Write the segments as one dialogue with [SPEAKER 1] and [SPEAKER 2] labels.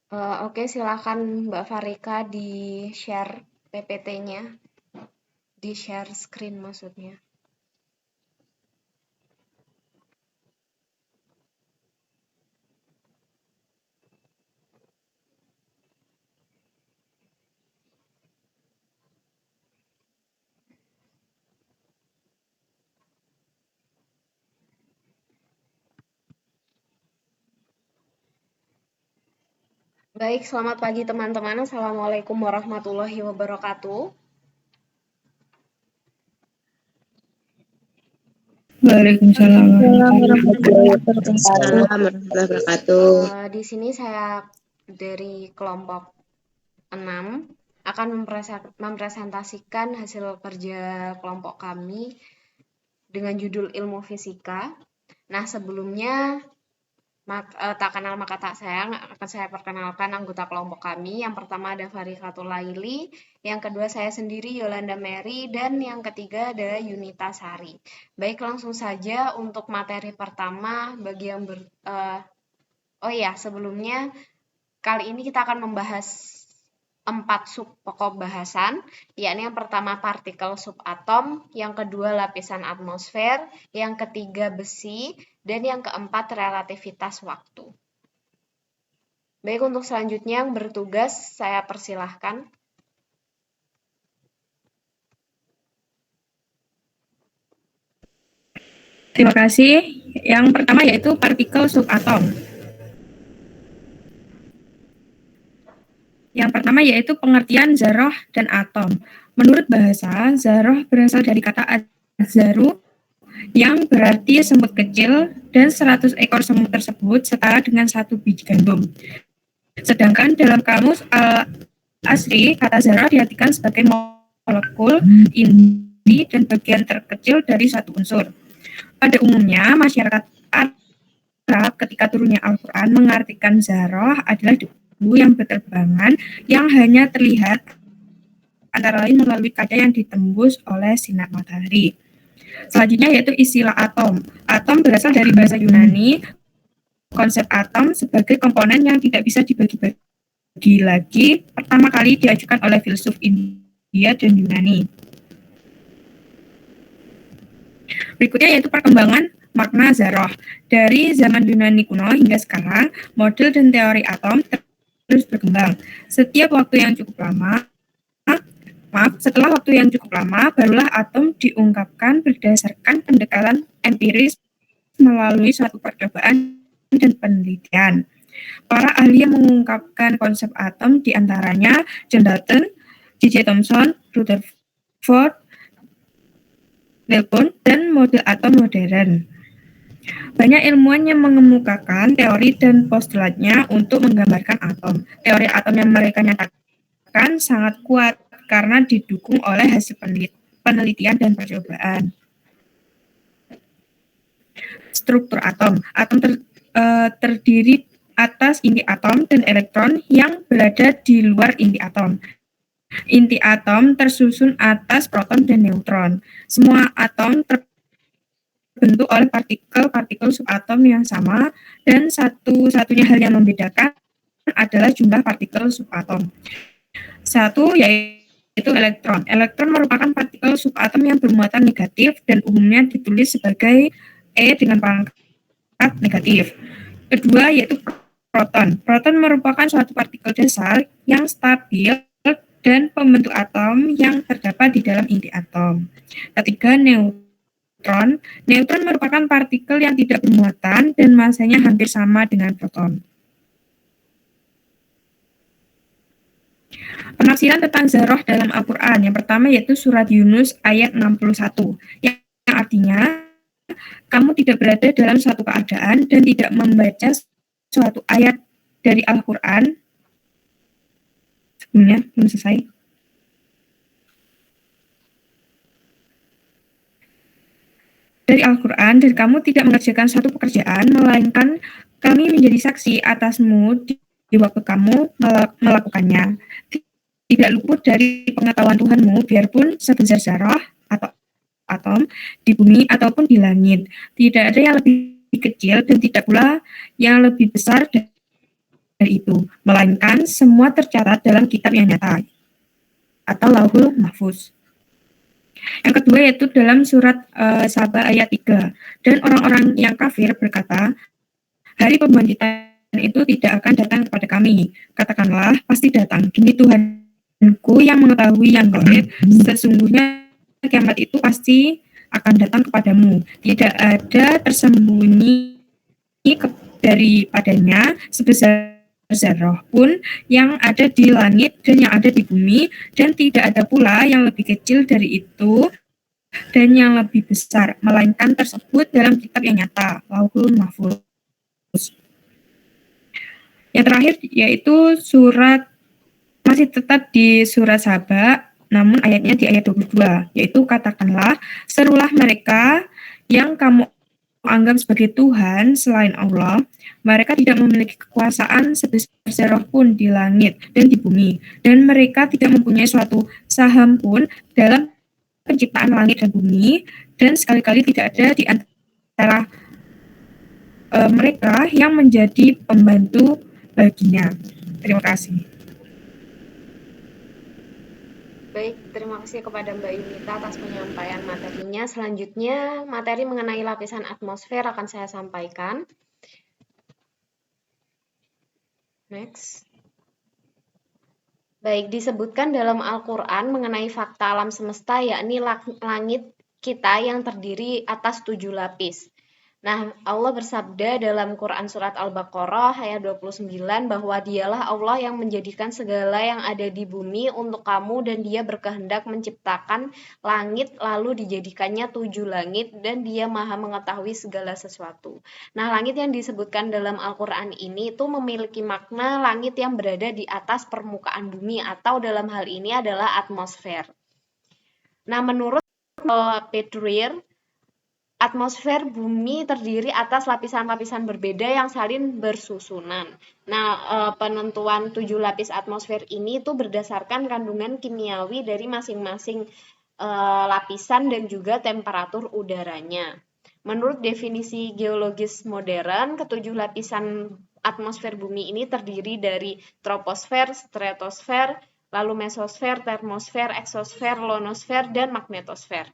[SPEAKER 1] Oke, silakan Mbak Farika di-share PPT-nya, di-share screen maksudnya. Baik, selamat pagi teman-teman. Assalamualaikum warahmatullahi wabarakatuh.
[SPEAKER 2] Waalaikumsalam warahmatullahi wabarakatuh.
[SPEAKER 3] Waalaikumsalam warahmatullahi wabarakatuh.
[SPEAKER 1] Di sini saya dari kelompok 6 akan mempresentasikan hasil kerja kelompok kami dengan judul ilmu fisika. Nah, sebelumnya tak kenal maka tak sayang, akan saya perkenalkan anggota kelompok kami. Yang pertama ada Farikatul Laili, yang kedua saya sendiri Yolanda Mary, dan yang ketiga ada Yunita Sari. Baik, langsung saja untuk materi pertama bagi yang oh ya, sebelumnya kali ini kita akan membahas 4 sub pokok bahasan, yakni yang pertama partikel subatom, yang kedua lapisan atmosfer, yang ketiga besi, dan yang keempat relativitas waktu. Baik, untuk selanjutnya yang bertugas saya persilahkan.
[SPEAKER 2] Terima kasih. Yang pertama yaitu partikel subatom. Yang pertama yaitu pengertian zarah dan atom. Menurut bahasa, zarah berasal dari kata az-zaru yang berarti semut kecil, dan 100 ekor semut tersebut setara dengan 1 biji gandum. Sedangkan dalam kamus Al-Asri, kata zarah diartikan sebagai molekul inti dan bagian terkecil dari suatu unsur. Pada umumnya, masyarakat Arab ketika turunnya Al-Quran mengartikan zarah adalah debu yang berterbangan yang hanya terlihat antara lain melalui kaca yang ditembus oleh sinar matahari. Selanjutnya yaitu istilah atom. Atom berasal dari bahasa Yunani. Konsep atom sebagai komponen yang tidak bisa dibagi-bagi lagi pertama kali diajukan oleh filsuf India dan Yunani. Berikutnya yaitu perkembangan makna zarah. Dari zaman Yunani kuno hingga sekarang, model dan teori atom terus berkembang. Setelah waktu yang cukup lama, barulah atom diungkapkan berdasarkan pendekatan empiris melalui suatu percobaan dan penelitian. Para ahli yang mengungkapkan konsep atom diantaranya John Dalton, J.J. Thomson, Rutherford Wilson, dan model atom modern. Banyak ilmuwan yang mengemukakan teori dan postulatnya untuk menggambarkan atom. Teori atom yang mereka nyatakan sangat kuat karena didukung oleh hasil penelitian dan percobaan. Struktur atom. Atom terdiri atas inti atom dan elektron yang berada di luar inti atom. Inti atom tersusun atas proton dan neutron. Semua atom terbentuk oleh partikel-partikel subatom yang sama, dan satu-satunya hal yang membedakan adalah jumlah partikel subatom. Satu yaitu elektron. Elektron merupakan partikel subatom yang bermuatan negatif dan umumnya ditulis sebagai E dengan pangkat negatif. Kedua yaitu proton. Proton merupakan suatu partikel dasar yang stabil dan pembentuk atom yang terdapat di dalam inti atom. Ketiga, neutron. Neutron merupakan partikel yang tidak bermuatan dan masanya hampir sama dengan proton. Penafsiran tentang zarah dalam Al-Quran. Yang pertama yaitu surat Yunus ayat 61, yang artinya kamu tidak berada dalam suatu keadaan dan tidak membaca suatu ayat dari Al-Quran. Sebelumnya belum selesai. Dari Al-Quran, dan kamu tidak mengerjakan suatu pekerjaan, melainkan kami menjadi saksi atasmu di waktu kamu melakukannya. Tidak luput dari pengetahuan Tuhanmu, biarpun sebesar zarah atau atom di bumi ataupun di langit. Tidak ada yang lebih kecil dan tidak pula yang lebih besar itu, melainkan semua tercatat dalam kitab yang nyata atau Lauhul Mahfuz. Yang kedua yaitu dalam surat Saba ayat 3. Dan orang-orang yang kafir berkata, hari pembangkitan itu tidak akan datang kepada kami. Katakanlah, pasti datang. Demi Tuhanku yang mengetahui yang gaib, sesungguhnya kiamat itu pasti akan datang kepadamu. Tidak ada tersembunyi daripadanya sebesar zarah pun yang ada di langit dan yang ada di bumi, dan tidak ada pula yang lebih kecil dari itu dan yang lebih besar, melainkan tersebut dalam kitab yang nyata, Lauhul Mahfuz. Yang terakhir yaitu masih tetap di surat Saba, namun ayatnya di ayat 22, yaitu katakanlah, serulah mereka yang kamu anggap sebagai Tuhan selain Allah, mereka tidak memiliki kekuasaan sebesar zarah pun di langit dan di bumi, dan mereka tidak mempunyai suatu saham pun dalam penciptaan langit dan bumi, dan sekali-kali tidak ada di antara mereka yang menjadi pembantu baginya. Terima kasih.
[SPEAKER 1] Baik, terima kasih kepada Mbak Yunita atas penyampaian materinya. Selanjutnya, materi mengenai lapisan atmosfer akan saya sampaikan. Next. Baik, disebutkan dalam Al-Quran mengenai fakta alam semesta, yakni langit kita yang terdiri atas 7 lapis. Nah, Allah bersabda dalam Quran Surat Al-Baqarah ayat 29 bahwa dialah Allah yang menjadikan segala yang ada di bumi untuk kamu dan dia berkehendak menciptakan langit lalu dijadikannya 7 langit dan dia maha mengetahui segala sesuatu. Nah, langit yang disebutkan dalam Al-Quran ini itu memiliki makna langit yang berada di atas permukaan bumi atau dalam hal ini adalah atmosfer. Nah, menurut Petrir, atmosfer bumi terdiri atas lapisan-lapisan berbeda yang saling bersusunan. Nah, penentuan 7 lapis atmosfer ini itu berdasarkan kandungan kimiawi dari masing-masing lapisan dan juga temperatur udaranya. Menurut definisi geologis modern, ketujuh lapisan atmosfer bumi ini terdiri dari troposfer, stratosfer, lalu mesosfer, termosfer, eksosfer, ionosfer, dan magnetosfer.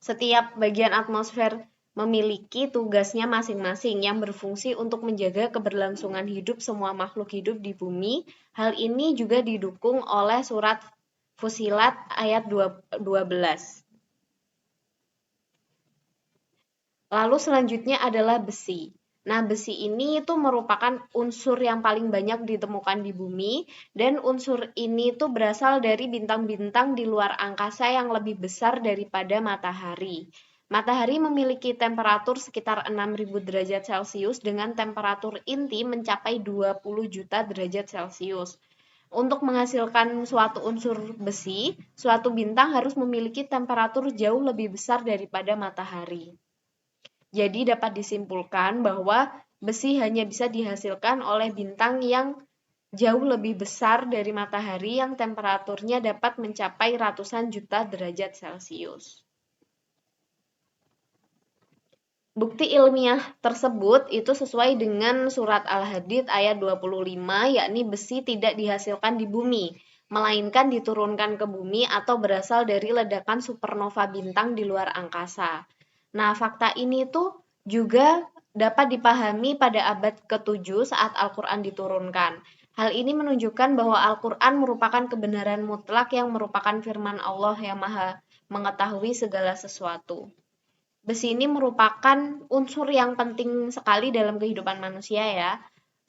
[SPEAKER 1] Setiap bagian atmosfer memiliki tugasnya masing-masing yang berfungsi untuk menjaga keberlangsungan hidup semua makhluk hidup di bumi. Hal ini juga didukung oleh surat Fusilat ayat 12. Lalu selanjutnya adalah besi. Nah, besi ini itu merupakan unsur yang paling banyak ditemukan di bumi, dan unsur ini itu berasal dari bintang-bintang di luar angkasa yang lebih besar daripada matahari. Matahari memiliki temperatur sekitar 6.000 derajat Celcius dengan temperatur inti mencapai 20 juta derajat Celcius. Untuk menghasilkan suatu unsur besi, suatu bintang harus memiliki temperatur jauh lebih besar daripada matahari. Jadi dapat disimpulkan bahwa besi hanya bisa dihasilkan oleh bintang yang jauh lebih besar dari matahari yang temperaturnya dapat mencapai ratusan juta derajat Celcius. Bukti ilmiah tersebut itu sesuai dengan surat Al-Hadid ayat 25, yakni besi tidak dihasilkan di bumi, melainkan diturunkan ke bumi atau berasal dari ledakan supernova bintang di luar angkasa. Nah, fakta ini tuh juga dapat dipahami pada abad ke-7 saat Al-Quran diturunkan. Hal ini menunjukkan bahwa Al-Quran merupakan kebenaran mutlak yang merupakan firman Allah yang maha mengetahui segala sesuatu. Besi ini merupakan unsur yang penting sekali dalam kehidupan manusia ya.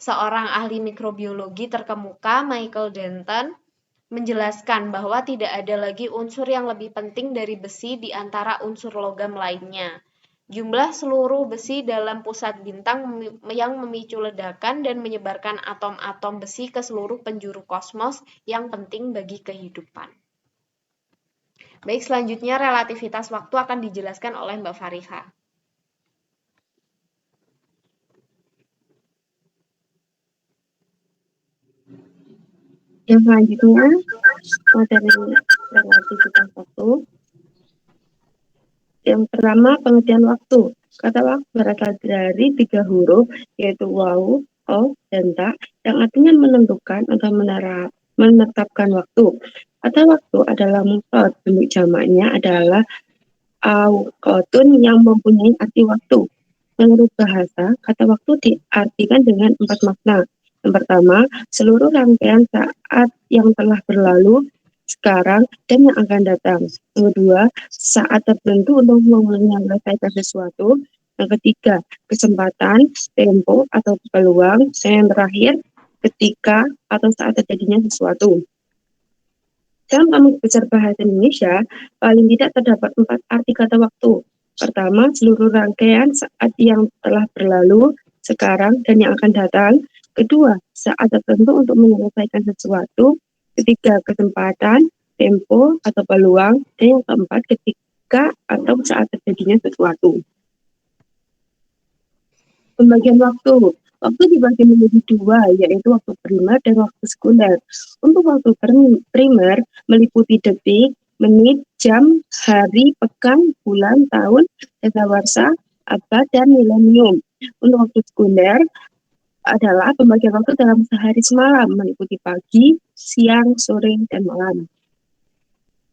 [SPEAKER 1] Seorang ahli mikrobiologi terkemuka, Michael Denton, menjelaskan bahwa tidak ada lagi unsur yang lebih penting dari besi di antara unsur logam lainnya. Jumlah seluruh besi dalam pusat bintang yang memicu ledakan dan menyebarkan atom-atom besi ke seluruh penjuru kosmos yang penting bagi kehidupan. Baik, selanjutnya relativitas waktu akan dijelaskan oleh Mbak Fariha.
[SPEAKER 3] Yang selanjutnya, materi relativitas waktu. Yang pertama, pengertian waktu. Kata waktu berasal dari 3 huruf, yaitu waw, of dan tak yang artinya menentukan atau menetapkan waktu. Kata waktu adalah mufrad, bentuk jamaknya adalah awqatun yang mempunyai arti waktu. Menurut bahasa, kata waktu diartikan dengan 4 makna. Yang pertama, seluruh rangkaian saat yang telah berlalu, sekarang, dan yang akan datang. Yang kedua, saat tertentu untuk menyelesaikan sesuatu. Yang ketiga, kesempatan, tempo, atau peluang. Dan yang terakhir, ketika atau saat terjadinya sesuatu. Dalam Kamus Besar Bahasa Indonesia, paling tidak terdapat 4 arti kata waktu. Pertama, seluruh rangkaian saat yang telah berlalu, sekarang, dan yang akan datang. Kedua, saat tertentu untuk menyelesaikan sesuatu. Ketiga, kesempatan, tempo, atau peluang. Dan yang keempat, ketika atau saat terjadinya sesuatu. Pembagian waktu. Waktu dibagi menjadi dua, yaitu waktu primer dan waktu sekunder. Untuk waktu primer meliputi detik, menit, jam, hari, pekan, bulan, tahun, dasawarsa, abad, dan milenium. Untuk waktu sekunder adalah pembagian waktu dalam sehari semalam, meliputi pagi, siang, sore, dan malam.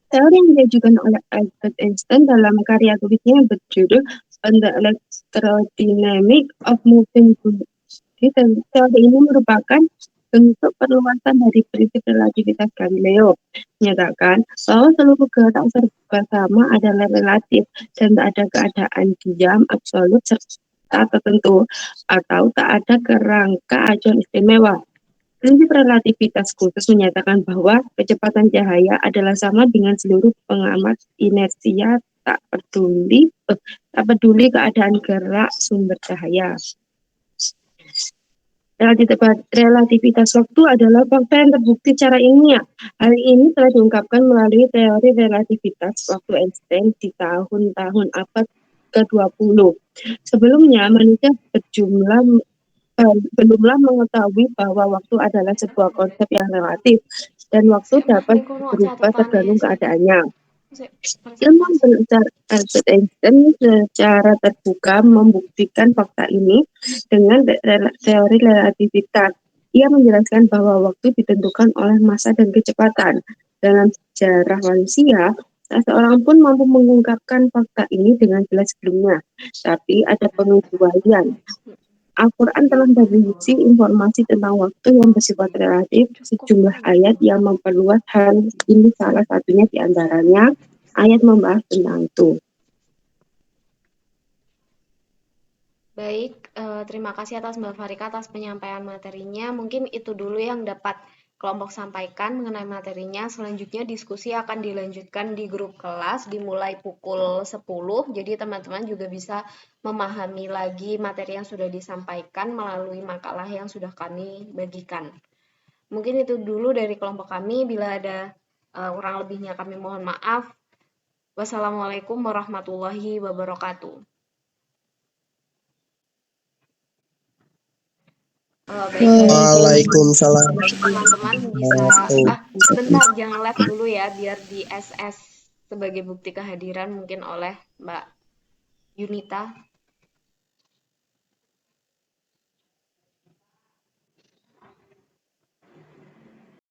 [SPEAKER 3] Teori yang diajukan oleh Albert Einstein dalam karya tulisnya yang berjudul On the Electrodynamics of Moving Bodies. Teori ini merupakan bentuk perluasan dari prinsip relativitas Galileo, menyatakan bahwa seluruh gerak serba sama adalah relatif dan tak ada keadaan diam absolut serta tertentu atau tak ada kerangka acuan istimewa. Prinsip relativitas khusus menyatakan bahwa kecepatan cahaya adalah sama dengan seluruh pengamat inersia tak peduli keadaan gerak sumber cahaya. Relativitas waktu adalah fakta yang terbukti secara ilmiah. Hal ini telah diungkapkan melalui teori relativitas waktu Einstein di tahun-tahun abad ke-20. Sebelumnya, manusia belumlah mengetahui bahwa waktu adalah sebuah konsep yang relatif dan waktu dapat berubah tergantung keadaannya. Ilmuwan besar Albert Einstein secara terbuka membuktikan fakta ini dengan teori relativitas. Ia menjelaskan bahwa waktu ditentukan oleh massa dan kecepatan. Dalam sejarah manusia, tak seorang pun mampu mengungkapkan fakta ini dengan jelas sebelumnya. Tapi ada pengecualian. Al-Quran telah berisi informasi tentang waktu yang bersifat relatif, sejumlah ayat yang memperluas hal ini salah satunya di antaranya ayat membahas tentang itu.
[SPEAKER 1] Baik, terima kasih atas Mbak Farika atas penyampaian materinya. Mungkin itu dulu yang dapat kelompok sampaikan mengenai materinya. Selanjutnya diskusi akan dilanjutkan di grup kelas dimulai pukul 10. Jadi teman-teman juga bisa memahami lagi materi yang sudah disampaikan melalui makalah yang sudah kami bagikan. Mungkin itu dulu dari kelompok kami. Bila ada kurang lebihnya kami mohon maaf. Wassalamualaikum warahmatullahi wabarakatuh.
[SPEAKER 4] Waalaikumsalam.
[SPEAKER 1] Teman-teman bisa sebentar jangan live dulu ya biar di SS sebagai bukti kehadiran mungkin oleh Mbak Yunita.